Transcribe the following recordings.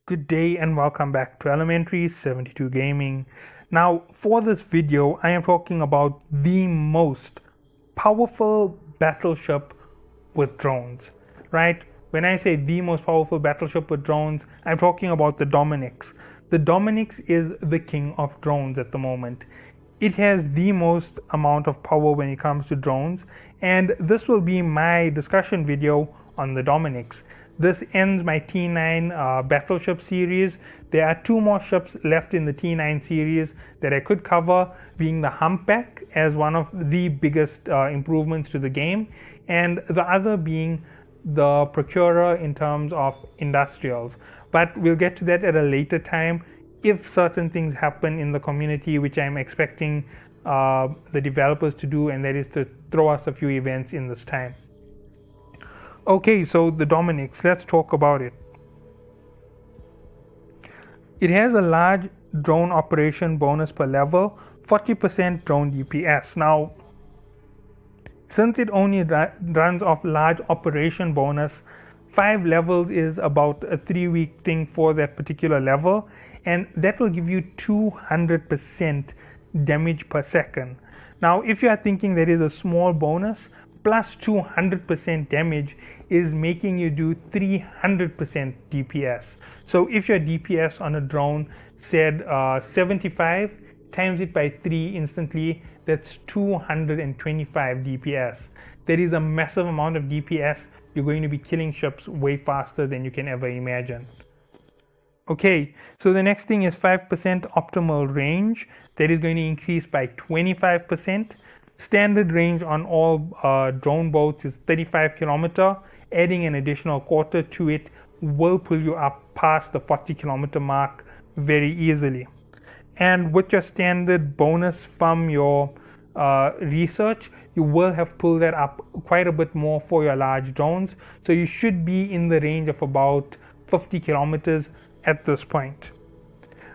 Good day and welcome back to Elementary 72 Gaming. Now, for this video, I am talking about the most powerful battleship with drones, right? When I say the most powerful battleship with drones, I'm talking about the Dominix. The Dominix is the king of drones at the moment. It has the most amount of power when it comes to drones, and this will be my discussion video on the Dominix. This ends my T9 battleship series. There are two more ships left in the T9 series that I could cover, being the Humpback as one of the biggest improvements to the game, and the other being the Procurer in terms of industrials. But we'll get to that at a later time if certain things happen in the community, which I'm expecting the developers to do, and that is to throw us a few events in this time. Okay, so the Dominix, let's talk about it. It has a large drone operation bonus per level, 40% drone DPS. Now, since it only runs off large operation bonus, 5 levels is about a 3-week thing for that particular level, and that will give you 200% damage per second. Now, if you are thinking that is a small bonus, plus 200% damage is making you do 300% DPS. So if your DPS on a drone said 75, times it by 3 instantly, that's 225 DPS. That is a massive amount of DPS. You're going to be killing ships way faster than you can ever imagine. Okay, so the next thing is 5% optimal range. That is going to increase by 25%. Standard range on all drone boats is 35 kilometer. Adding an additional quarter to it will pull you up past the 40 kilometer mark very easily. And with your standard bonus from your research, you will have pulled that up quite a bit more for your large drones. So you should be in the range of about 50 kilometers at this point.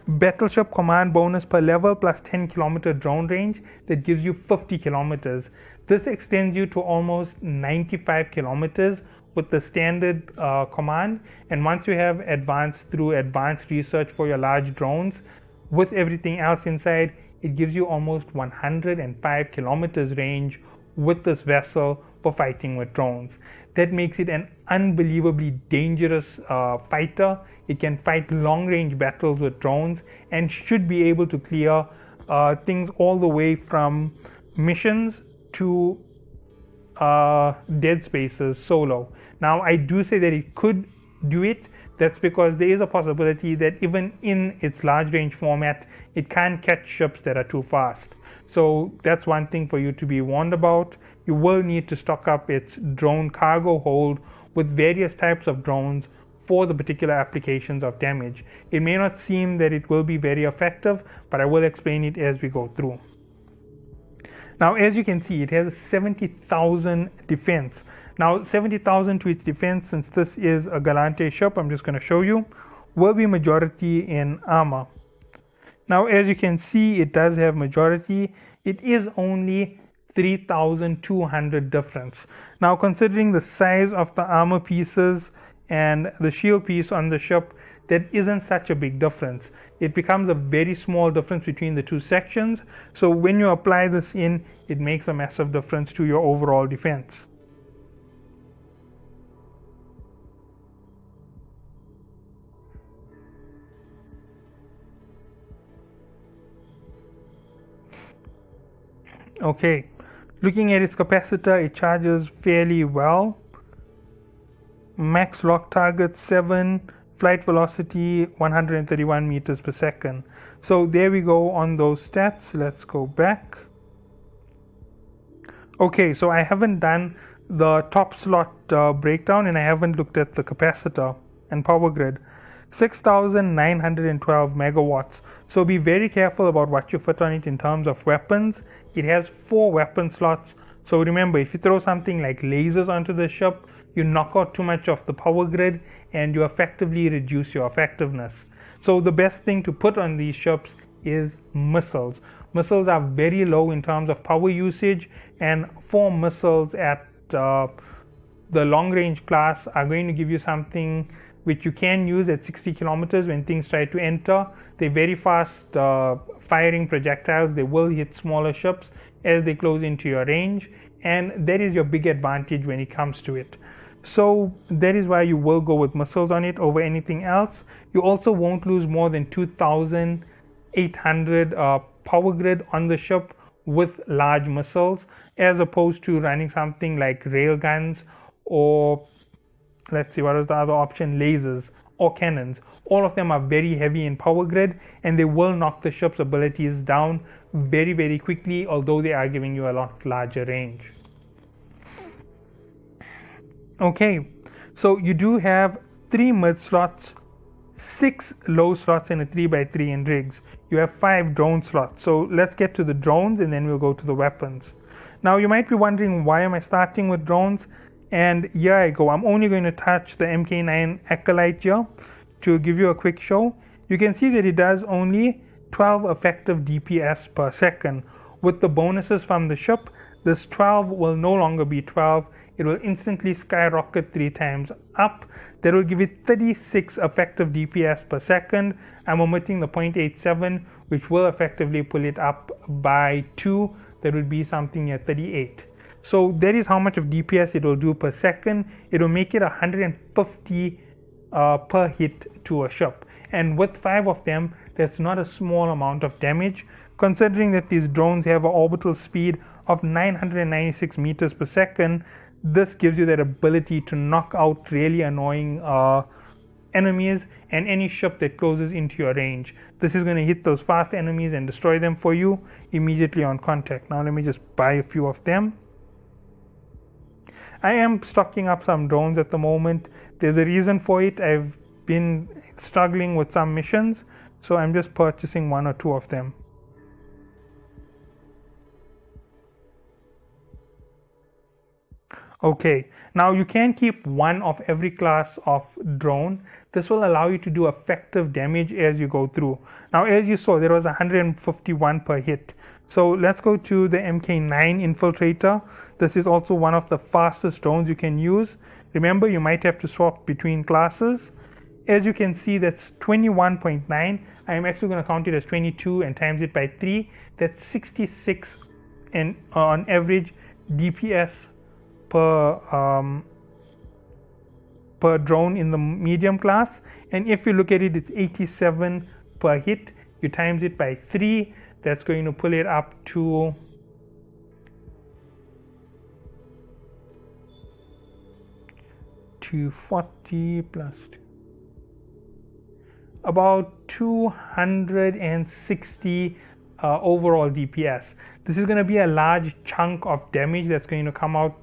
Battleship command bonus per level plus 10 kilometer drone range, that gives you 50 kilometers. This extends you to almost 95 kilometers with the standard command, and once you have advanced through advanced research for your large drones with everything else inside, it gives you almost 105 kilometers range with this vessel for fighting with drones. That makes it an unbelievably dangerous fighter. It can fight long-range battles with drones and should be able to clear things all the way from missions to dead spaces solo. Now, I do say that it could do it. That's because there is a possibility that even in its large-range format, it can't catch ships that are too fast. So that's one thing for you to be warned about. You will need to stock up its drone cargo hold with various types of drones for the particular applications of damage. It may not seem that it will be very effective, but I will explain it as we go through. Now, as you can see, it has 70,000 defense. Now, 70,000 to its defense, since this is a Galante ship, I'm just going to show you, will be majority in armor. Now, as you can see, it does have majority. It is only 3,200 difference. Now, considering the size of the armor pieces and the shield piece on the ship, that isn't such a big difference. It becomes a very small difference between the two sections. So when you apply this in, it makes a massive difference to your overall defense. Okay, looking at its capacitor, it charges fairly well. Max lock target 7, flight velocity 131 meters per second. So there we go on those stats. Let's go back. Okay, so I haven't done the top slot breakdown, and I haven't looked at the capacitor and power grid. 6,912 megawatts. So be very careful about what you fit on it in terms of weapons. It has 4 weapon slots. So remember, if you throw something like lasers onto the ship, you knock out too much of the power grid and you effectively reduce your effectiveness. So the best thing to put on these ships is missiles. Missiles are very low in terms of power usage, and 4 missiles at the long range class are going to give you something which you can use at 60 kilometers when things try to enter. They're very fast firing projectiles. They will hit smaller ships as they close into your range, and that is your big advantage when it comes to it. So that is why you will go with missiles on it over anything else. You also won't lose more than 2,800 power grid on the ship with large missiles, as opposed to running something like railguns, or let's see, what is the other option, lasers or cannons. All of them are very heavy in power grid, and they will knock the ship's abilities down very, very quickly, although they are giving you a lot larger range. Okay, so you do have 3 mid slots, 6 low slots, and a 3x3 in rigs. You have 5 drone slots. So let's get to the drones, and then we'll go to the weapons. Now you might be wondering, why am I starting with drones? And here I go. I'm only going to touch the Mk9 Acolyte here to give you a quick show. You can see that it does only 12 effective DPS per second. With the bonuses from the ship, this 12 will no longer be 12. It will instantly skyrocket 3 times up. That will give it 36 effective DPS per second. I'm omitting the 0.87, which will effectively pull it up by 2. That would be something near 38. So that is how much of DPS it will do per second. It will make it 150 per hit to a ship. And with 5 of them, that's not a small amount of damage, considering that these drones have an orbital speed of 996 meters per second. This gives you that ability to knock out really annoying enemies and any ship that closes into your range. This is going to hit those fast enemies and destroy them for you immediately on contact. Now let me just buy a few of them. I am stocking up some drones at the moment. There's a reason for it. I've been struggling with some missions, so I'm just purchasing 1 or 2 of them. Okay, now you can keep 1 of every class of drone. This will allow you to do effective damage as you go through. Now, as you saw, there was 151 per hit. So let's go to the Mk9 Infiltrator. This is also one of the fastest drones you can use. Remember, you might have to swap between classes. As you can see, that's 21.9. I am actually going to count it as 22 and times it by 3. That's 66 and on average DPS per drone in the medium class. And if you look at it, it's 87 per hit. You times it by 3. That's going to pull it up to $240 plus 2. About 260 overall DPS. This is going to be a large chunk of damage that's going to come out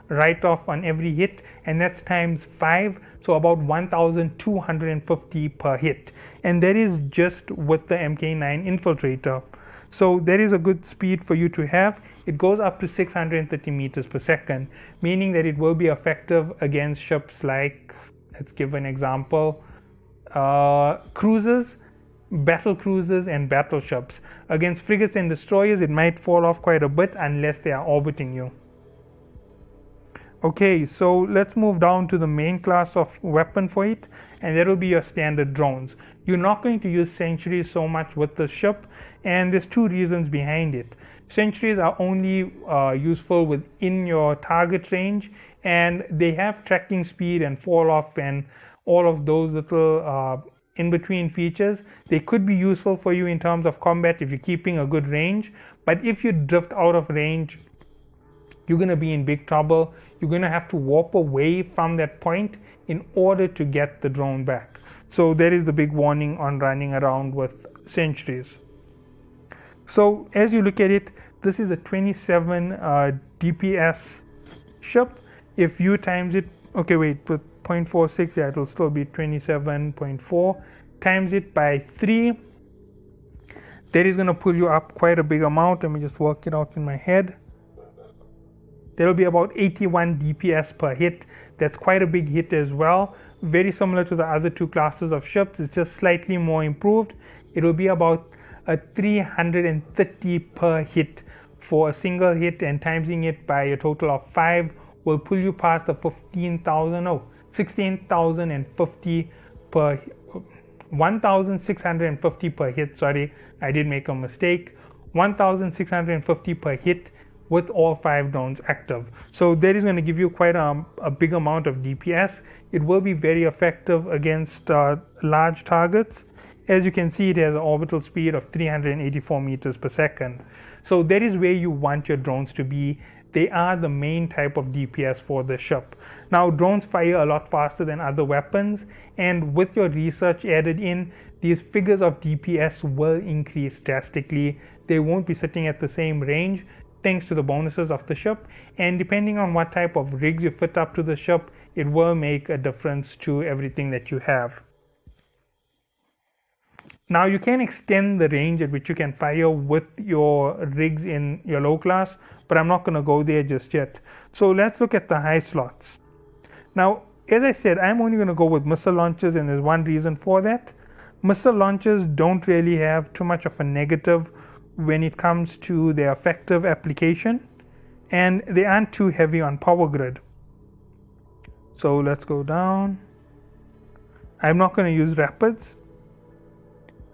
right off on every hit, and that's times 5, so about 1,250 per hit, and that is just with the Mk9 Infiltrator. So that is a good speed for you to have. It goes up to 630 meters per second, meaning that it will be effective against ships like, let's give an example, cruisers, battle cruisers and battleships. Against frigates and destroyers, it might fall off quite a bit unless they are orbiting you. Okay, so let's move down to the main class of weapon for it, and that will be your standard drones. You're not going to use sentries so much with the ship, and there's 2 reasons behind it. Sentries are only useful within your target range, and they have tracking speed and fall off and all of those little in-between features. They could be useful for you in terms of combat if you're keeping a good range, but if you drift out of range, you're going to be in big trouble. You're going to have to warp away from that point in order to get the drone back. So there is the big warning on running around with sentries. So as you look at it, this is a 27 DPS ship. If you times it, okay, wait, with 0.46, yeah, it will still be 27.4. Times it by 3. That is going to pull you up quite a big amount. Let me just work it out in my head. There will be about 81 DPS per hit. That's quite a big hit as well. Very similar to the other 2 classes of ships. It's just slightly more improved. It will be about a 330 per hit for a single hit, and timesing it by a total of 5 will pull you past the 15,000. Oh, 16,050 per 1,650 per hit. Sorry, I did make a mistake. 1,650 per hit with all 5 drones active. So that is going to give you quite a big amount of DPS. It will be very effective against large targets. As you can see, it has an orbital speed of 384 meters per second. So that is where you want your drones to be. They are the main type of DPS for the ship. Now, drones fire a lot faster than other weapons, and with your research added in, these figures of DPS will increase drastically. They won't be sitting at the same range thanks to the bonuses of the ship, and depending on what type of rigs you fit up to the ship, it will make a difference to everything that you have. Now, you can extend the range at which you can fire with your rigs in your low class, but I'm not going to go there just yet. So let's look at the high slots. Now, as I said, I'm only going to go with missile launchers, and there's one reason for that. Missile launchers don't really have too much of a negative when it comes to their effective application, and they aren't too heavy on power grid. So let's go down. I'm not going to use rapids.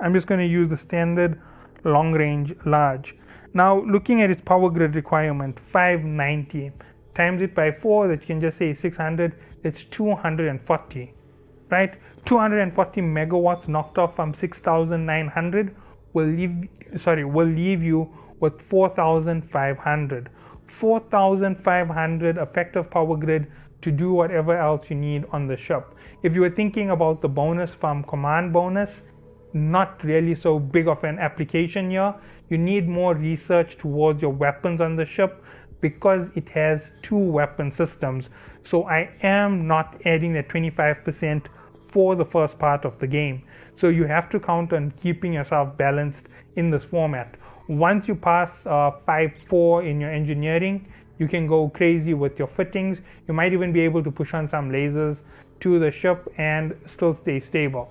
I'm just going to use the standard long range large. Now, looking at its power grid requirement, 590 times it by 4, that you can just say 600, it's 240, right? 240 megawatts knocked off from 6,900 will leave you with 4,500. 4,500 effective power grid to do whatever else you need on the ship. If you were thinking about the bonus from command bonus, not really so big of an application here. You need more research towards your weapons on the ship because it has 2 weapon systems. So I am not adding that 25% for the first part of the game. So you have to count on keeping yourself balanced in this format. Once you pass 5-4 in your engineering, you can go crazy with your fittings. You might even be able to push on some lasers to the ship and still stay stable.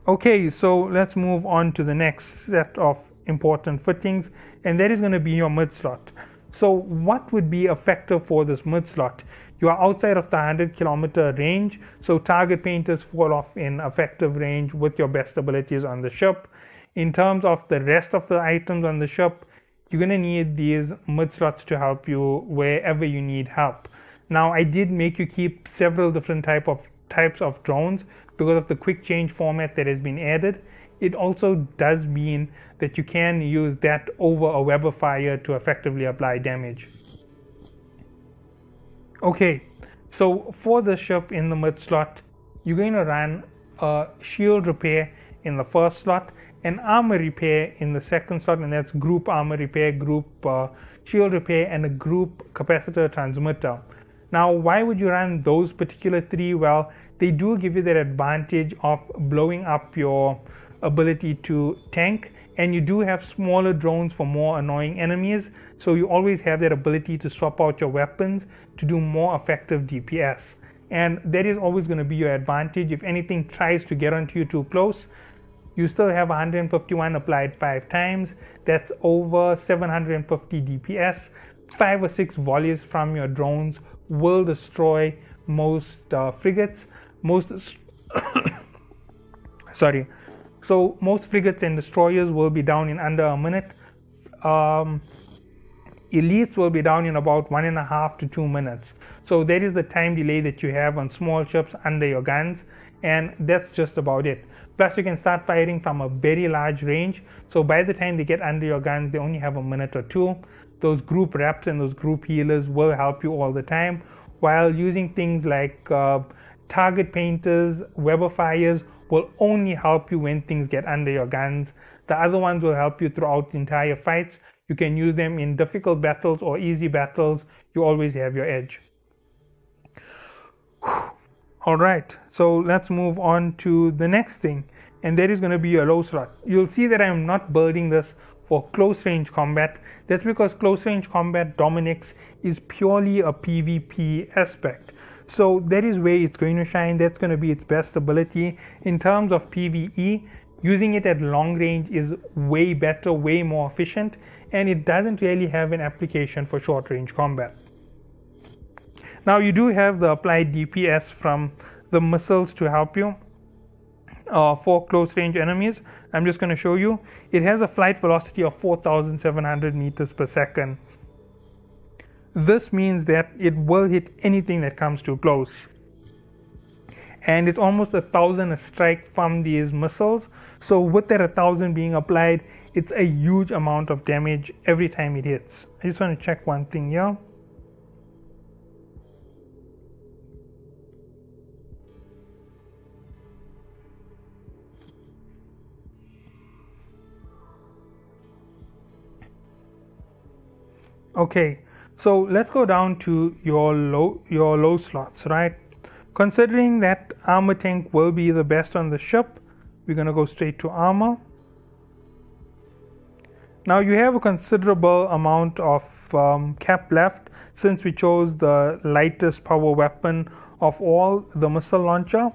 Okay, so let's move on to the next set of important fittings, and that is going to be your mid slot. So what would be effective for this mid slot? You are outside of the 100-kilometer range, so target painters fall off in effective range with your best abilities on the ship. In terms of the rest of the items on the ship, you're going to need these mid slots to help you wherever you need help. Now, I did make you keep several different types of drones because of the quick change format that has been added. It also does mean that you can use that over a Weber fire to effectively apply damage. Okay, so for the ship in the mid slot, you're going to run a shield repair in the first slot, an armor repair in the second slot, and that's group armor repair, group shield repair, and a group capacitor transmitter. Now, why would you run those particular 3? Well, they do give you that advantage of blowing up your ability to tank, and you do have smaller drones for more annoying enemies, so you always have that ability to swap out your weapons to do more effective DPS, and that is always going to be your advantage. If anything tries to get onto you too close, you still have 151 applied 5 times. That's over 750 DPS. 5 or 6 volleys from your drones will destroy most frigates. Most frigates and destroyers will be down in under a minute. Elites will be down in about 1.5 to 2 minutes. So that is the time delay that you have on small ships under your guns, and that's just about it. Plus, you can start firing from a very large range, so by the time they get under your guns, they only have a minute or 2. Those group reps and those group healers will help you all the time, while using things like target painters, Weber fires will only help you when things get under your guns. The other ones will help you throughout the entire fights. You can use them in difficult battles or easy battles. You always have your edge. Alright, so let's move on to the next thing, and that is going to be your low slot. You'll see that I am not building this for close range combat. That's because close range combat Dominix is purely a PvP aspect. So that is where it's going to shine. That's going to be its best ability. In terms of PvE, using it at long range is way better, way more efficient, and it doesn't really have an application for short range combat. Now you do have the applied DPS from the missiles to help you for close range enemies. I'm just going to show you. It has a flight velocity of 4,700 meters per second. This means that it will hit anything that comes too close. And it's almost 1,000 a strike from these missiles. So with that 1,000 being applied, it's a huge amount of damage every time it hits. I just want to check one thing here. Okay, so let's go down to your low slots, right? Considering that armor tank will be the best on the ship, we're going to go straight to armor. Now you have a considerable amount of cap left since we chose the lightest power weapon of all, the missile launcher.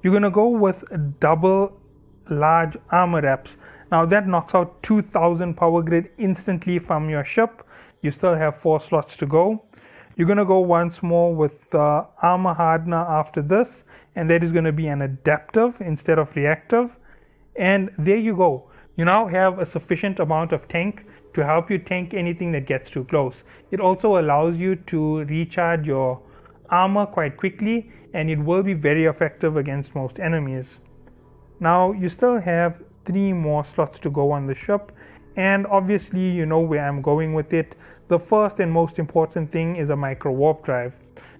You're going to go with double large armor reps. Now that knocks out 2,000 power grid instantly from your ship. You still have 4 slots to go. You're going to go once more with the armor hardener after this, and that is going to be an adaptive instead of reactive. And there you go. You now have a sufficient amount of tank to help you tank anything that gets too close. It also allows you to recharge your armor quite quickly, and it will be very effective against most enemies. Now you still have 3 more slots to go on the ship, and obviously you know where I'm going with it. The first and most important thing is a micro warp drive.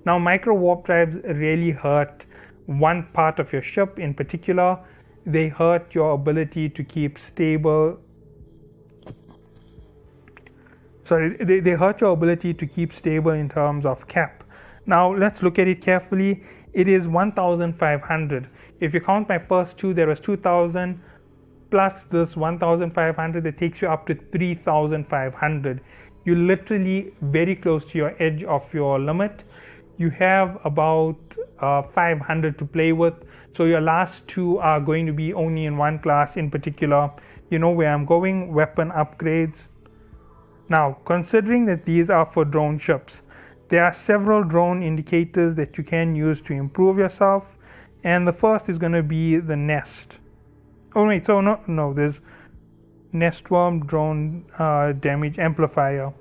Now micro warp drives really hurt one part of your ship in particular. They hurt your ability to keep stable. They hurt your ability to keep stable in terms of cap. Now let's look at it carefully. It is 1,500. If you count my first 2, there was 2,000 plus this 1,500. That takes you up to 3,500. You're literally very close to your edge of your limit. You have about 500 to play with. So your last 2 are going to be only in one class in particular. You know where I'm going, weapon upgrades. Now, considering that these are for drone ships, there are several drone indicators that you can use to improve yourself. And the first is going to be the nest. Oh wait, so no, there's nest worm drone damage amplifier.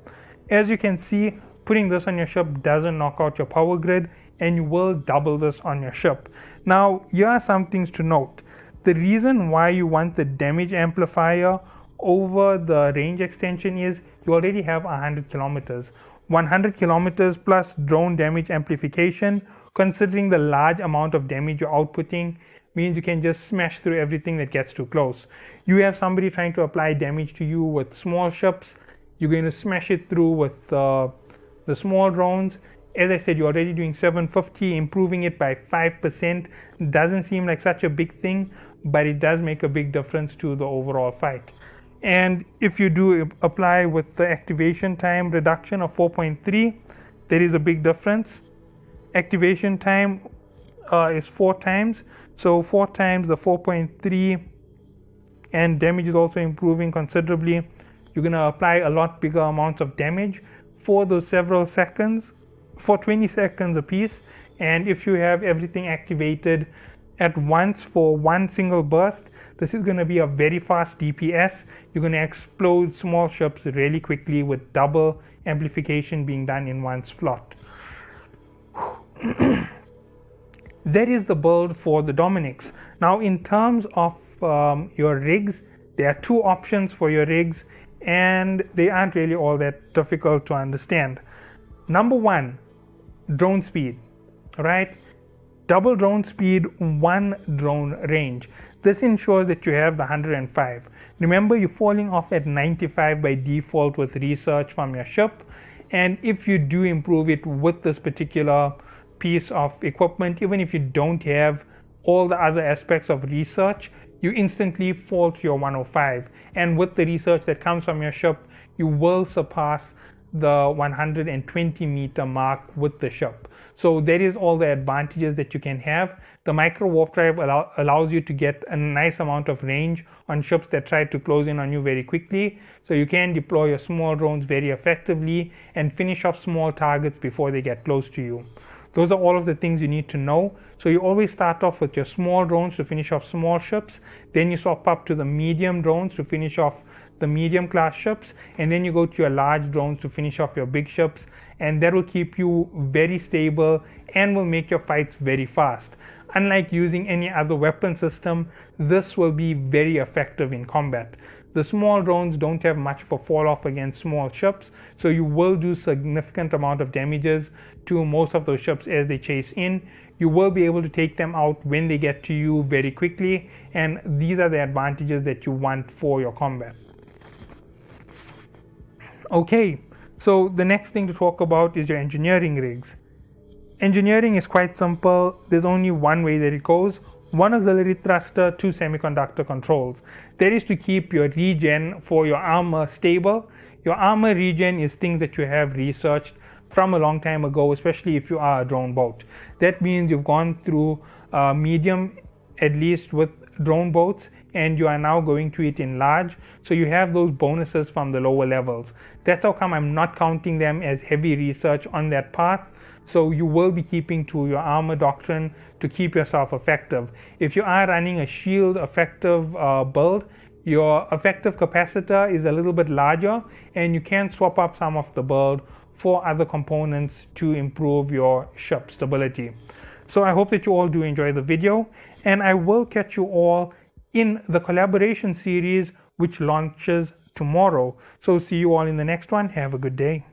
As you can see, putting this on your ship doesn't knock out your power grid, and you will double this on your ship. Now here are some things to note. The reason why you want the damage amplifier over the range extension is you already have 100 kilometers. 100 kilometers plus drone damage amplification, considering the large amount of damage you're outputting, means you can just smash through everything that gets too close. You have somebody trying to apply damage to you with small ships, you're going to smash it through with the small drones. As I said, you're already doing 750, improving it by 5% doesn't seem like such a big thing, but it does make a big difference to the overall fight. And if you do apply with the activation time reduction of 4.3, there is a big difference. Activation time is 4 times, so 4 times the 4.3, and damage is also improving considerably. You're going to apply a lot bigger amounts of damage for those several seconds, for 20 seconds a piece. And if you have everything activated at once for one single burst, this is going to be a very fast DPS. You're going to explode small ships really quickly with double amplification being done in one slot. That is the build for the Dominix. Now in terms of your rigs, there are 2 options for your rigs, and they aren't really all that difficult to understand. Number 1, drone speed, right? Double drone speed, 1 drone range. This ensures that you have the 105. Remember, you're falling off at 95 by default with research from your ship, and if you do improve it with this particular piece of equipment, even if you don't have all the other aspects of research, you instantly fall to your 105. And with the research that comes from your ship, you will surpass the 120 meter mark with the ship. So that is all the advantages that you can have. The micro warp drive allows you to get a nice amount of range on ships that try to close in on you very quickly. So you can deploy your small drones very effectively and finish off small targets before they get close to you. Those are all of the things you need to know. So you always start off with your small drones to finish off small ships. Then you swap up to the medium drones to finish off the medium class ships. And then you go to your large drones to finish off your big ships. And that will keep you very stable and will make your fights very fast. Unlike using any other weapon system, this will be very effective in combat. The small drones don't have much of a fall off against small ships, so you will do significant amount of damages to most of those ships as they chase in. You will be able to take them out when they get to you very quickly, and these are the advantages that you want for your combat. Okay, so the next thing to talk about is your engineering rigs. Engineering is quite simple. There's only one way that it goes. One auxiliary thruster, 2 semiconductor controls. That is to keep your regen for your armor stable. Your armor regen is things that you have researched from a long time ago, especially if you are a drone boat. That means you've gone through medium, at least with drone boats, and you are now going to it in large. So you have those bonuses from the lower levels. That's how come I'm not counting them as heavy research on that path. So you will be keeping to your armor doctrine to keep yourself effective. If you are running a shield effective build, your effective capacitor is a little bit larger, and you can swap up some of the build for other components to improve your ship stability. So I hope that you all do enjoy the video, and I will catch you all in the collaboration series which launches tomorrow. So see you all in the next one. Have a good day.